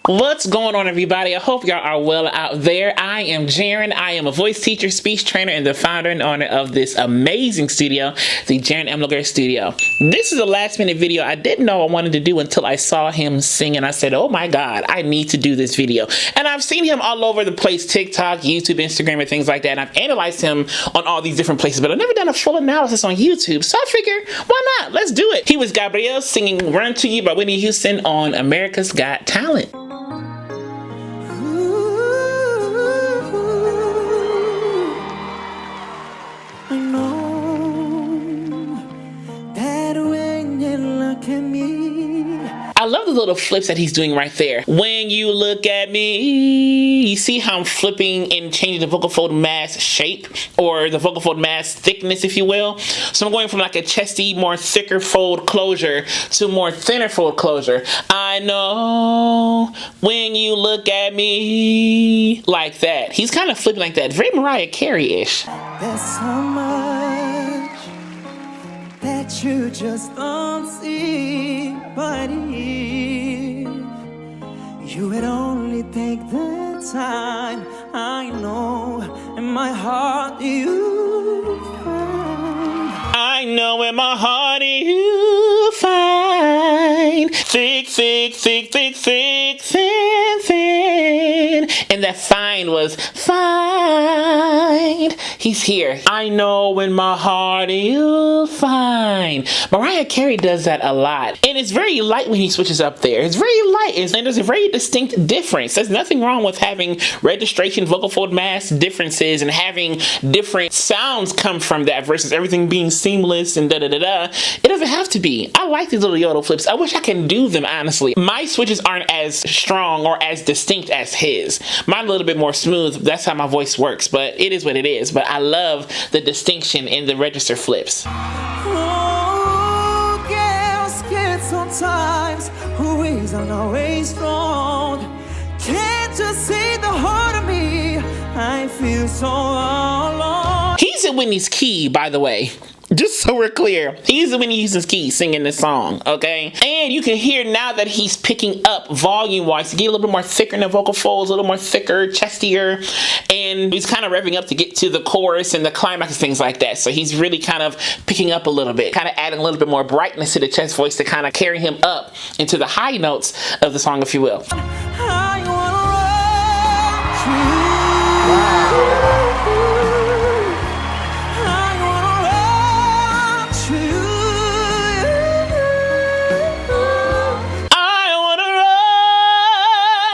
What's going on, everybody? I hope y'all are well out there. I am Jaren. I am a voice teacher, speech trainer, and the founder and owner of this amazing studio, the Jaren Emliger Studio. This is a last-minute video I didn't know I wanted to do until I saw him sing, and I said, oh my God, I need to do this video. And I've seen him all over the place, TikTok, YouTube, Instagram, and things like that, and I've analyzed him on all these different places, but I've never done a full analysis on YouTube, so I figured, why not? Let's do it. He was Gabriel singing Run to You by Whitney Houston on America's Got Talent. I love the little flips that he's doing right there. When you look at me, you see how I'm flipping and changing the vocal fold mass shape, or the vocal fold mass thickness, if you will. So I'm going from like a chesty, more thicker fold closure to more thinner fold closure. I know when you look at me, like that. He's kind of flipping like that. Very Mariah Carey-ish. There's so much that you just don't see, but if you would only take the time, I know in my heart you find. I know in my heart you find thick, thick, thick, thick, thick, thin, thin. And that find was find. He's here. I know in my heart you'll find. Mariah Carey does that a lot. And it's very light when he switches up there. It's very light. And there's a very distinct difference. There's nothing wrong with having registration, vocal fold mass differences and having different sounds come from that versus everything being seamless and da-da-da-da. It doesn't have to be. I like these little yodel flips. I wish I can do them, honestly. My switches aren't as strong or as distinct as his. Mine a little bit more smooth. That's how my voice works, but it is what it is. But I love the distinction in the register flips. Oh, girls get sometimes who isn't always strong. Can't you see the heart of me? I feel so alone. He's in Whitney's key, by the way. Just so we're clear, he's in Whitney Houston's key singing this song, okay? And you can hear now that he's picking up volume-wise to get a little bit more thicker in the vocal folds, a little more thicker, chestier, and he's kind of revving up to get to the chorus and the climax and things like that. So he's really kind of picking up a little bit, kind of adding a little bit more brightness to the chest voice to kind of carry him up into the high notes of the song, if you will. I wanna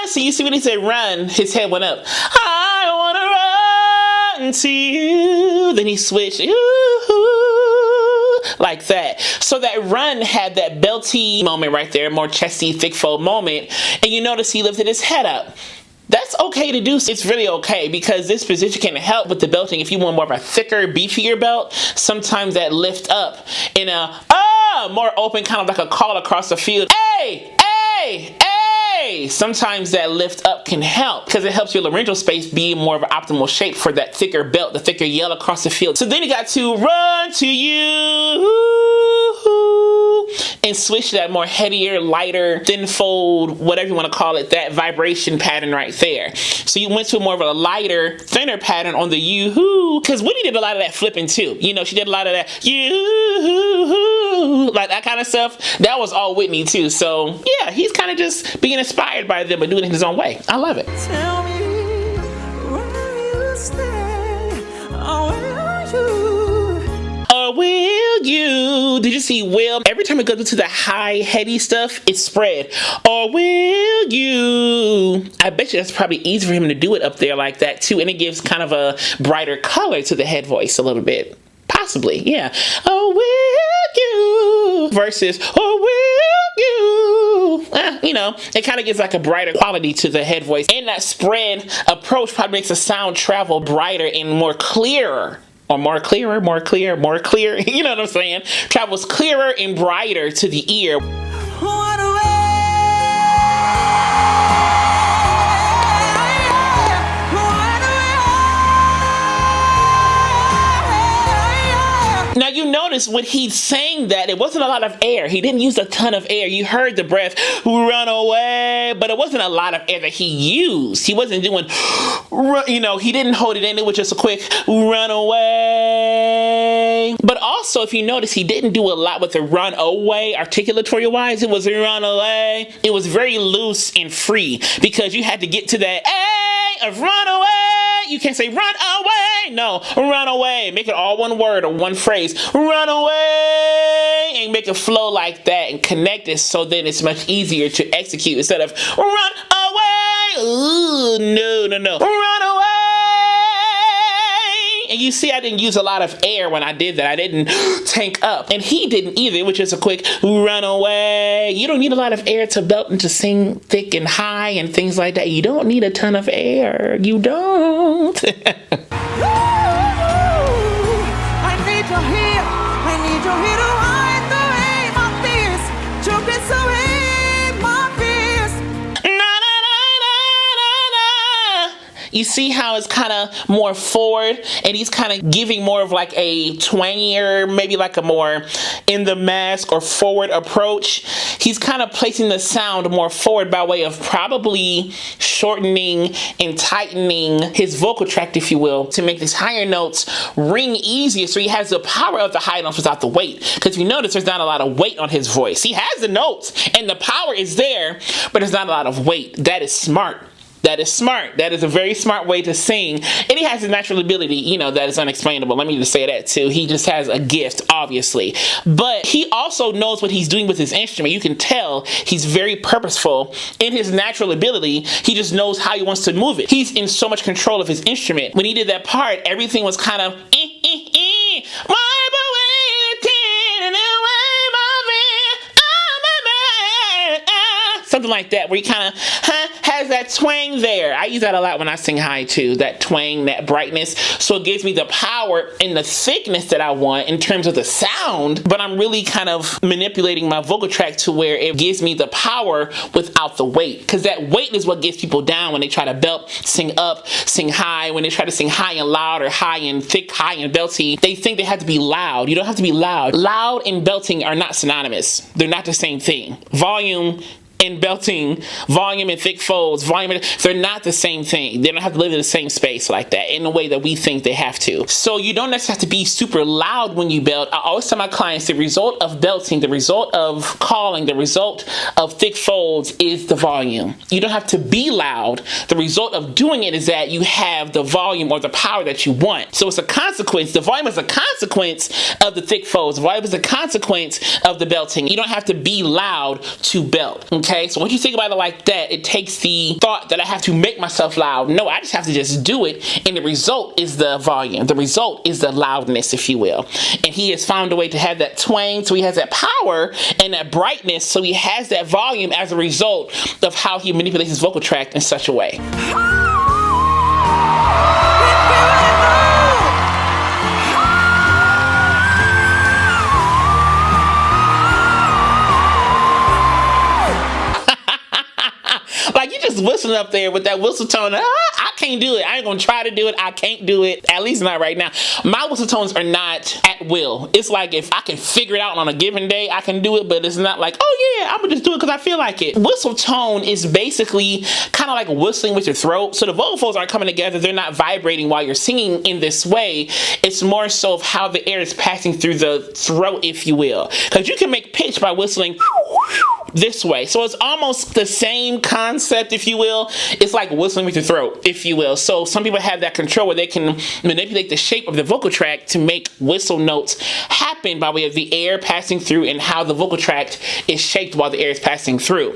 So you see when he said run, his head went up. I wanna run to you. Then he switched, ooh, like that. So that run had that belty moment right there, more chesty, thick fold moment. And you notice he lifted his head up. That's okay to do. It's really okay because this position can help with the belting. If you want more of a thicker, beefier belt, sometimes that lift up in a more open, kind of like a call across the field. Hey, hey, hey. Sometimes that lift up can help because it helps your laryngeal space be more of an optimal shape for that thicker belt, the thicker yell across the field. So then you got to run to you and switch to that more headier, lighter, thin fold, whatever you want to call it, that vibration pattern right there. So you went to more of a lighter, thinner pattern on the yoo-hoo, because Whitney did a lot of that flipping too. You know, she did a lot of that yoo-hoo, like that kind of stuff. That was all Whitney too. So yeah, he's kind of just being inspired by them, but doing it his own way. I love it. tell me where you stay, or will you? Or will you? Did you see will? Every time it goes into the high, heady stuff, it's spread. Or will you? I bet you that's probably easy for him to do it up there like that too, and it gives kind of a brighter color to the head voice a little bit. Possibly, yeah. Oh, will you? Versus, oh, will you? You know, it kind of gives like a brighter quality to the head voice. And that spread approach probably makes the sound travel brighter and more clearer. Or more clearer, more clear, more clear. You know what I'm saying? Travels clearer and brighter to the ear. What a way. Now you notice when he's saying that, it wasn't a lot of air. He didn't use a ton of air. You heard the breath, run away, but it wasn't a lot of air that he used. He wasn't doing, you know, he didn't hold it in. It was just a quick run away. But also, if you notice, he didn't do a lot with the run away articulatory wise. It was run away. It was very loose and free because you had to get to that A of run away. You can't say run away. No, run away. Make it all one word or one phrase. Run away. And make it flow like that and connect it so then it's much easier to execute instead of run away. Ooh, no. Run away. And you see I didn't use a lot of air when I did that. I didn't tank up. And he didn't either, which is a quick run away. You don't need a lot of air to belt and to sing thick and high and things like that. You don't need a ton of air. You don't. I need your here. I need your here to hide away my fears. To kiss away my fears. You see how it's kind of more forward and he's kind of giving more of like a twangier, maybe like a more in the mask or forward approach. He's kind of placing the sound more forward by way of probably shortening and tightening his vocal tract, if you will, to make these higher notes ring easier so he has the power of the high notes without the weight. Because you notice there's not a lot of weight on his voice. He has the notes and the power is there, but there's not a lot of weight. That is smart. That is smart. That is a very smart way to sing. And he has a natural ability, you know, that is unexplainable. Let me just say that too. He just has a gift, obviously. But he also knows what he's doing with his instrument. You can tell he's very purposeful in his natural ability. He just knows how he wants to move it. He's in so much control of his instrument. When he did that part, everything was kind of something like that, where he kind of has that twang there. I use that a lot when I sing high too, that twang, that brightness. So it gives me the power and the thickness that I want in terms of the sound, but I'm really kind of manipulating my vocal tract to where it gives me the power without the weight. Because that weight is what gets people down when they try to belt, sing up, sing high. When they try to sing high and loud or high and thick, high and belty, they think they have to be loud. You don't have to be loud. Loud and belting are not synonymous. They're not the same thing. Volume and belting, volume and thick folds, volume, they're not the same thing. They don't have to live in the same space like that in the way that we think they have to. So you don't necessarily have to be super loud when you belt. I always tell my clients the result of belting, the result of calling, the result of thick folds is the volume. You don't have to be loud. The result of doing it is that you have the volume or the power that you want. So it's a consequence. The volume is a consequence of the thick folds. The volume is a consequence of the belting. You don't have to be loud to belt. Okay, so once you think about it like that, it takes the thought that I have to make myself loud. No, I just have to just do it, and the result is the volume. The result is the loudness, if you will. And he has found a way to have that twang, so he has that power and that brightness, so he has that volume as a result of how he manipulates his vocal tract in such a way. Like you just whistling up there with that whistle tone. I can't do it. I ain't gonna try to do it. I can't do it. At least not right now. My whistle tones are not at will. It's like if I can figure it out on a given day, I can do it, but it's not like, oh yeah, I'm gonna just do it because I feel like it. Whistle tone is basically kind of like whistling with your throat. So the vocal folds aren't coming together. They're not vibrating while you're singing in this way. It's more so of how the air is passing through the throat, if you will. Because you can make pitch by whistling this way. So it's almost the same concept, if you will. It's like whistling with your throat, if you will. So some people have that control where they can manipulate the shape of the vocal tract to make whistle notes happen by way of the air passing through and how the vocal tract is shaped while the air is passing through.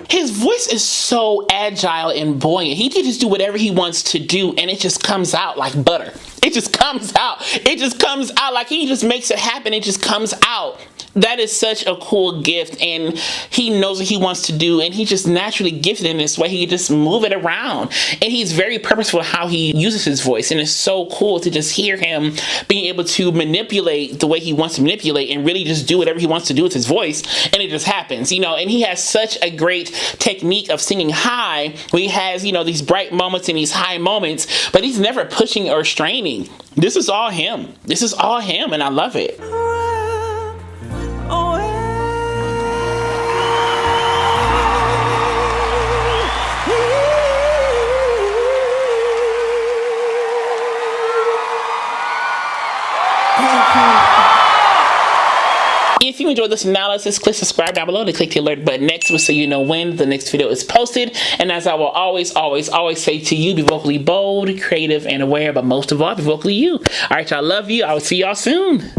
His voice is so agile and buoyant. He can just do whatever he wants to do and it just comes out like butter. It just comes out. It just comes out like he just makes it happen. It just comes out That is such a cool gift, and he knows what he wants to do, and he just naturally gifted in this way. He can just move it around, and he's very purposeful how he uses his voice, and it's so cool to just hear him being able to manipulate the way he wants to manipulate and really just do whatever he wants to do with his voice, and it just happens, you know. And he has such a great technique of singing high, where he has, you know, these bright moments and these high moments, but he's never pushing or straining. This is all him. This is all him, and I love it. If you enjoyed this analysis, click subscribe down below to click the alert button next to it so you know when the next video is posted. And as I will always say to you, be vocally bold, creative, and aware, but most of all, be vocally you. All right, y'all, love you. I will see y'all soon.